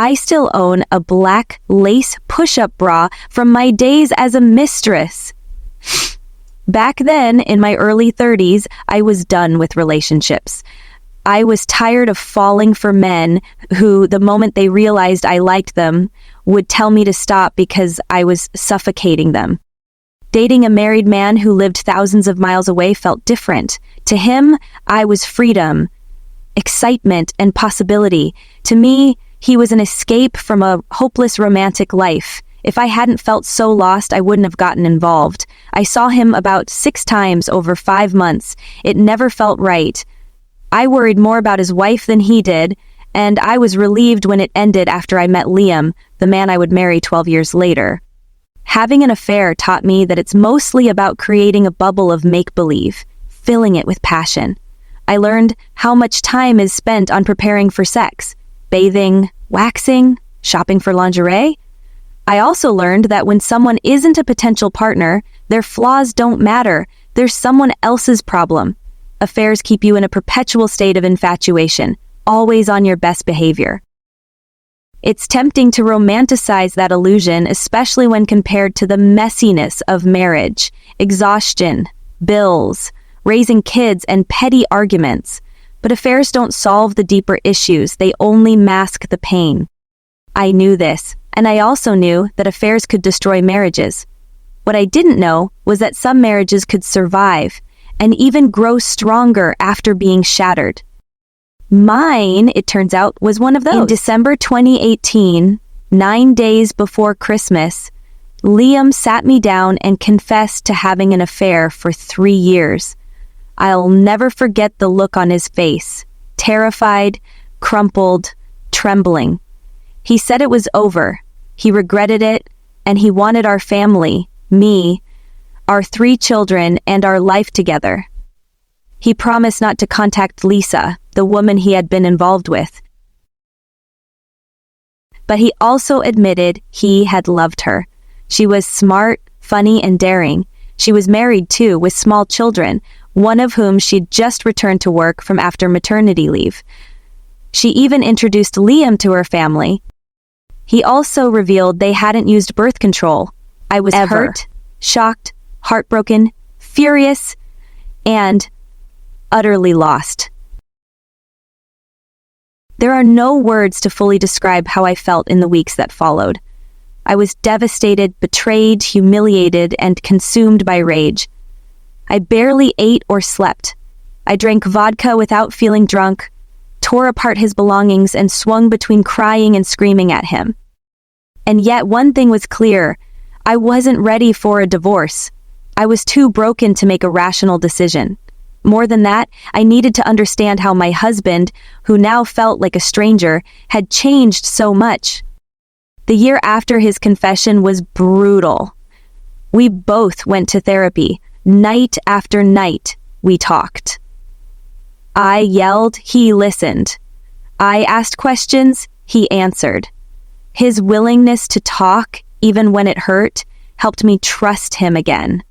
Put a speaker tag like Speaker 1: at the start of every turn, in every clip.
Speaker 1: I still own a black lace push-up bra from my days as a mistress. Back then, in my early 30s, I was done with relationships. I was tired of falling for men who, the moment they realized I liked them, would tell me to stop because I was suffocating them. Dating a married man who lived thousands of miles away felt different. To him, I was freedom, excitement, and possibility. To me, he was an escape from a hopeless romantic life. If I hadn't felt so lost, I wouldn't have gotten involved. I saw him about 6 times over 5 months. It never felt right. I worried more about his wife than he did, and I was relieved when it ended after I met Liam, the man I would marry 12 years later. Having an affair taught me that it's mostly about creating a bubble of make-believe, filling it with passion. I learned how much time is spent on preparing for sex, bathing, waxing, shopping for lingerie. I also learned that when someone isn't a potential partner, their flaws don't matter. They're someone else's problem. Affairs keep you in a perpetual state of infatuation, always on your best behavior. It's tempting to romanticize that illusion, especially when compared to the messiness of marriage, exhaustion, bills, raising kids, and petty arguments. But affairs don't solve the deeper issues, they only mask the pain. I knew this, and I also knew that affairs could destroy marriages. What I didn't know was that some marriages could survive, and even grow stronger after being shattered. Mine, it turns out, was one of those. In December 2018, 9 days before Christmas, Liam sat me down and confessed to having an affair for 3 years. I'll never forget the look on his face, terrified, crumpled, trembling. He said it was over, he regretted it, and he wanted our family, me, our 3 children, and our life together. He promised not to contact Lisa, the woman he had been involved with. But he also admitted he had loved her. She was smart, funny, and daring. She was married too, with small children, one of whom she'd just returned to work from after maternity leave. She even introduced Liam to her family. He also revealed they hadn't used birth control. I was hurt, shocked, heartbroken, furious, and utterly lost. There are no words to fully describe how I felt in the weeks that followed. I was devastated, betrayed, humiliated, and consumed by rage. I barely ate or slept. I drank vodka without feeling drunk, tore apart his belongings, and swung between crying and screaming at him. And yet one thing was clear. I wasn't ready for a divorce. I was too broken to make a rational decision. More than that, I needed to understand how my husband, who now felt like a stranger, had changed so much. The year after his confession was brutal. We both went to therapy. Night after night, we talked. I yelled, he listened. I asked questions, he answered. His willingness to talk, even when it hurt, helped me trust him again.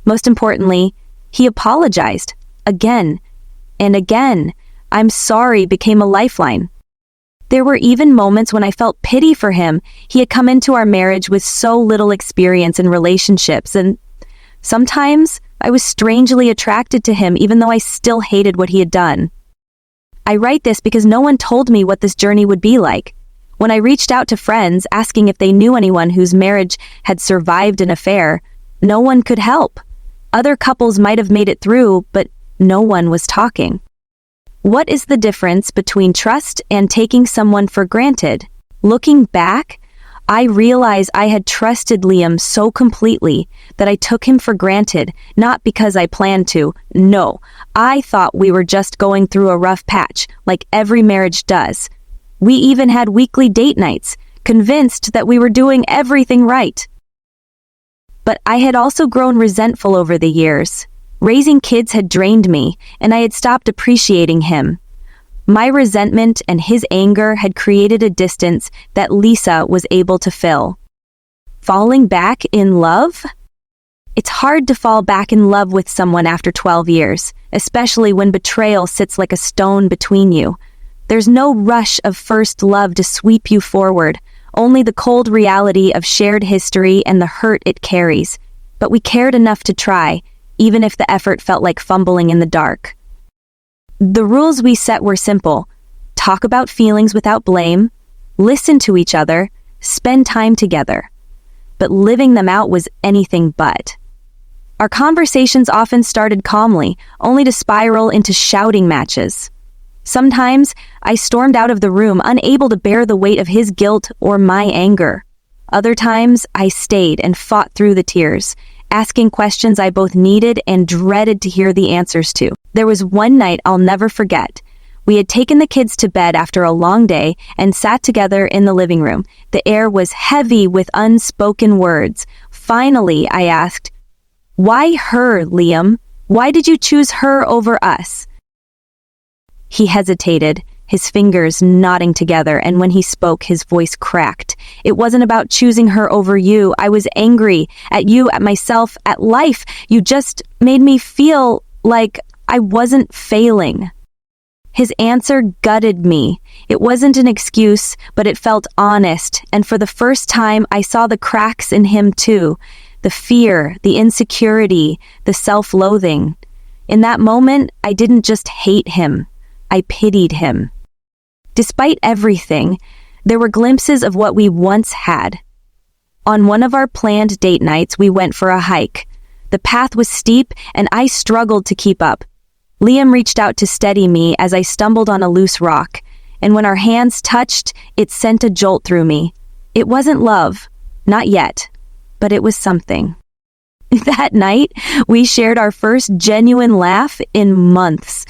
Speaker 1: Most importantly, he apologized, again and again. I'm sorry became a lifeline. There were even moments when I felt pity for him. He had come into our marriage with so little experience in relationships, and sometimes I was strangely attracted to him even though I still hated what he had done. I write this because no one told me what this journey would be like. When I reached out to friends asking if they knew anyone whose marriage had survived an affair, no one could help. Other couples might have made it through, but no one was talking. What is the difference between trust and taking someone for granted? Looking back, I realize I had trusted Liam so completely that I took him for granted, not because I planned to. No, I thought we were just going through a rough patch, like every marriage does. We even had weekly date nights, convinced that we were doing everything right. But I had also grown resentful over the years. Raising kids had drained me, and I had stopped appreciating him. My resentment and his anger had created a distance that Lisa was able to fill. Falling back in love? It's hard to fall back in love with someone after 12 years, especially when betrayal sits like a stone between you. There's no rush of first love to sweep you forward, only the cold reality of shared history and the hurt it carries. But we cared enough to try, even if the effort felt like fumbling in the dark. The rules we set were simple: talk about feelings without blame, listen to each other, spend time together. But living them out was anything but. Our conversations often started calmly, only to spiral into shouting matches. Sometimes I stormed out of the room, unable to bear the weight of his guilt or my anger. Other times I stayed and fought through the tears, asking questions I both needed and dreaded to hear the answers to. There was one night I'll never forget. We had taken the kids to bed after a long day and sat together in the living room. The air was heavy with unspoken words. Finally, I asked, "Why her, Liam? Why did you choose her over us?" He hesitated, his fingers knotting together, and when he spoke, his voice cracked. "It wasn't about choosing her over you. I was angry at you, at myself, at life. You just made me feel like I wasn't failing." His answer gutted me. It wasn't an excuse, but it felt honest, and for the first time I saw the cracks in him too. The fear, the insecurity, the self-loathing. In that moment, I didn't just hate him. I pitied him. Despite everything, there were glimpses of what we once had. On one of our planned date nights, we went for a hike. The path was steep, and I struggled to keep up. Liam reached out to steady me as I stumbled on a loose rock, and when our hands touched, it sent a jolt through me. It wasn't love, not yet, but it was something. That night, we shared our first genuine laugh in months.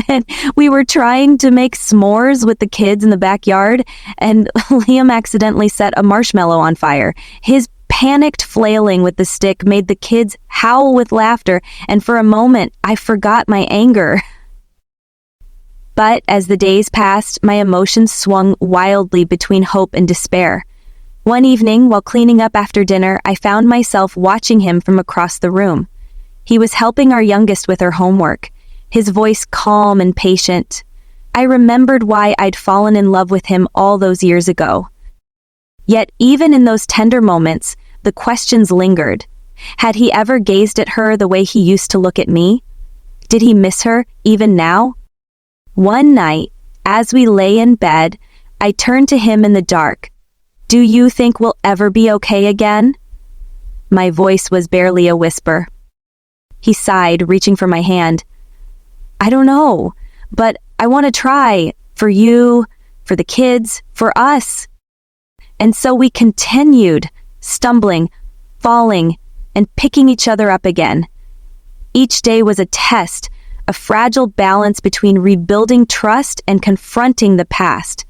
Speaker 1: And we were trying to make s'mores with the kids in the backyard, and Liam accidentally set a marshmallow on fire. His panicked flailing with the stick made the kids howl with laughter, and for a moment, I forgot my anger. But as the days passed, my emotions swung wildly between hope and despair. One evening, while cleaning up after dinner, I found myself watching him from across the room. He was helping our youngest with her homework, his voice calm and patient. I remembered why I'd fallen in love with him all those years ago. Yet even in those tender moments, the questions lingered. Had he ever gazed at her the way he used to look at me? Did he miss her, even now? One night, as we lay in bed, I turned to him in the dark. "Do you think we'll ever be okay again?" My voice was barely a whisper. He sighed, reaching for my hand. "I don't know, but I want to try. For you, for the kids, for us." And so we continued, stumbling, falling, and picking each other up again. Each day was a test, a fragile balance between rebuilding trust and confronting the past.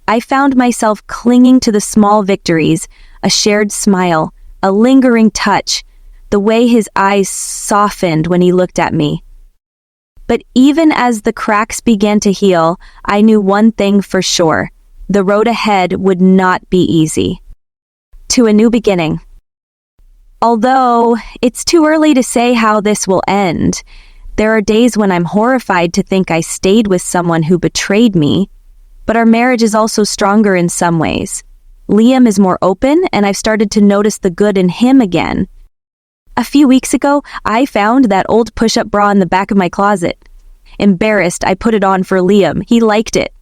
Speaker 1: I found myself clinging to the small victories, a shared smile, a lingering touch, the way his eyes softened when he looked at me. But even as the cracks began to heal, I knew one thing for sure: the road ahead would not be easy. To a new beginning. Although it's too early to say how this will end, there are days when I'm horrified to think I stayed with someone who betrayed me. But our marriage is also stronger in some ways. Liam is more open, and I've started to notice the good in him again. A few weeks ago, I found that old push-up bra in the back of my closet. Embarrassed, I put it on for Liam. He liked it.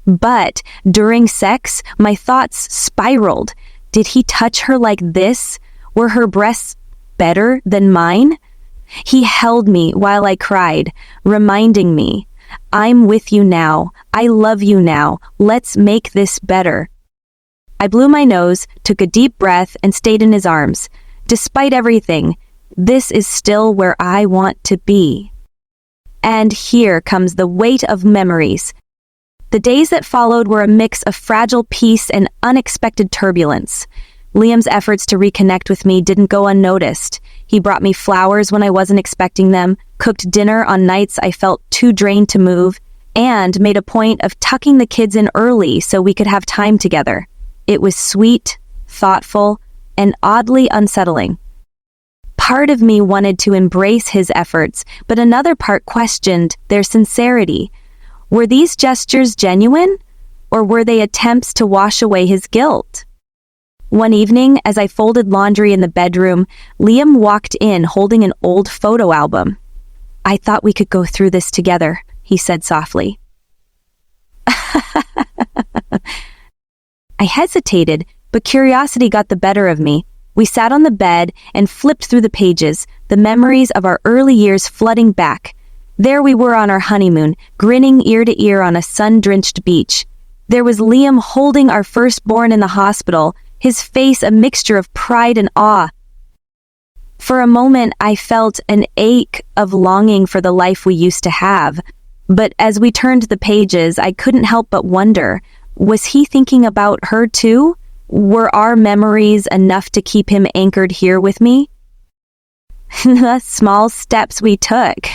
Speaker 1: But during sex, my thoughts spiraled. Did he touch her like this? Were her breasts better than mine? He held me while I cried, reminding me, "I'm with you now. I love you now. Let's make this better." I blew my nose, took a deep breath, and stayed in his arms. Despite everything, this is still where I want to be. And here comes the weight of memories. The days that followed were a mix of fragile peace and unexpected turbulence. Liam's efforts to reconnect with me didn't go unnoticed. He brought me flowers when I wasn't expecting them, cooked dinner on nights I felt too drained to move, and made a point of tucking the kids in early so we could have time together. It was sweet, thoughtful, and oddly unsettling. Part of me wanted to embrace his efforts, but another part questioned their sincerity. Were these gestures genuine, or were they attempts to wash away his guilt? One evening, as I folded laundry in the bedroom, Liam walked in holding an old photo album. "I thought we could go through this together," he said softly. I hesitated, but curiosity got the better of me. We sat on the bed and flipped through the pages, the memories of our early years flooding back. There we were on our honeymoon, grinning ear to ear on a sun-drenched beach. There was Liam holding our firstborn in the hospital, his face a mixture of pride and awe. For a moment, I felt an ache of longing for the life we used to have. But as we turned the pages, I couldn't help but wonder, was he thinking about her too? Were our memories enough to keep him anchored here with me? The small steps we took.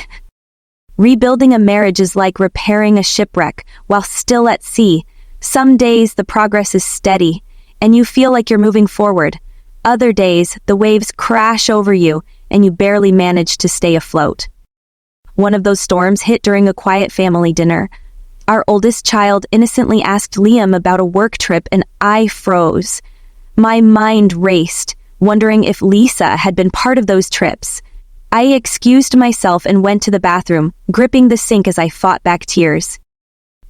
Speaker 1: Rebuilding a marriage is like repairing a shipwreck while still at sea. Some days the progress is steady, and you feel like you're moving forward. Other days, the waves crash over you, and you barely manage to stay afloat. One of those storms hit during a quiet family dinner. Our oldest child innocently asked Liam about a work trip, and I froze. My mind raced, wondering if Lisa had been part of those trips. I excused myself and went to the bathroom, gripping the sink as I fought back tears.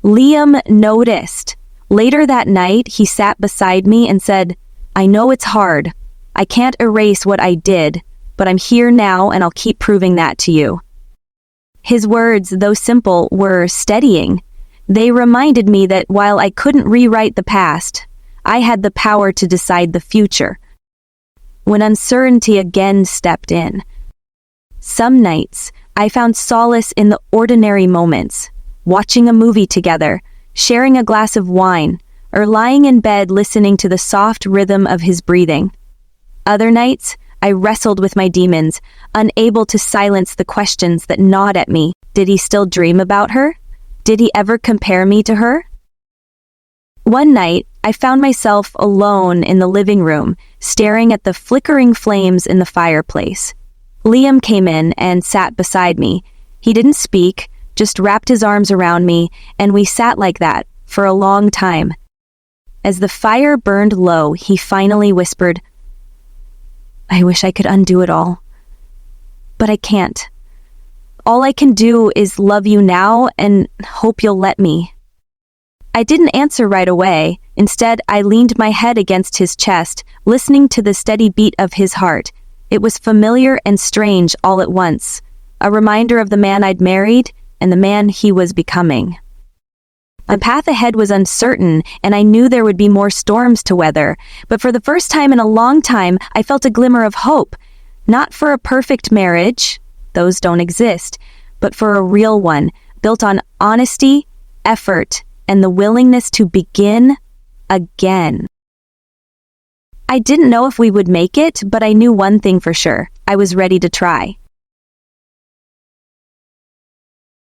Speaker 1: Liam noticed. Later that night, he sat beside me and said, "I know it's hard. I can't erase what I did, but I'm here now and I'll keep proving that to you." His words, though simple, were steadying. They reminded me that while I couldn't rewrite the past, I had the power to decide the future. When uncertainty again stepped in, some nights I found solace in the ordinary moments, watching a movie together, sharing a glass of wine, or lying in bed listening to the soft rhythm of his breathing. Other nights, I wrestled with my demons, unable to silence the questions that gnawed at me. Did he still dream about her? Did he ever compare me to her? One night, I found myself alone in the living room, staring at the flickering flames in the fireplace. Liam came in and sat beside me. He didn't speak, just wrapped his arms around me, and we sat like that for a long time. As the fire burned low, he finally whispered, "I wish I could undo it all, but I can't. All I can do is love you now and hope you'll let me." I didn't answer right away. Instead, I leaned my head against his chest, listening to the steady beat of his heart. It was familiar and strange all at once, a reminder of the man I'd married and the man he was becoming. The path ahead was uncertain, and I knew there would be more storms to weather, but for the first time in a long time, I felt a glimmer of hope. Not for a perfect marriage, those don't exist, but for a real one, built on honesty, effort, and the willingness to begin again. I didn't know if we would make it, but I knew one thing for sure. I was ready to try.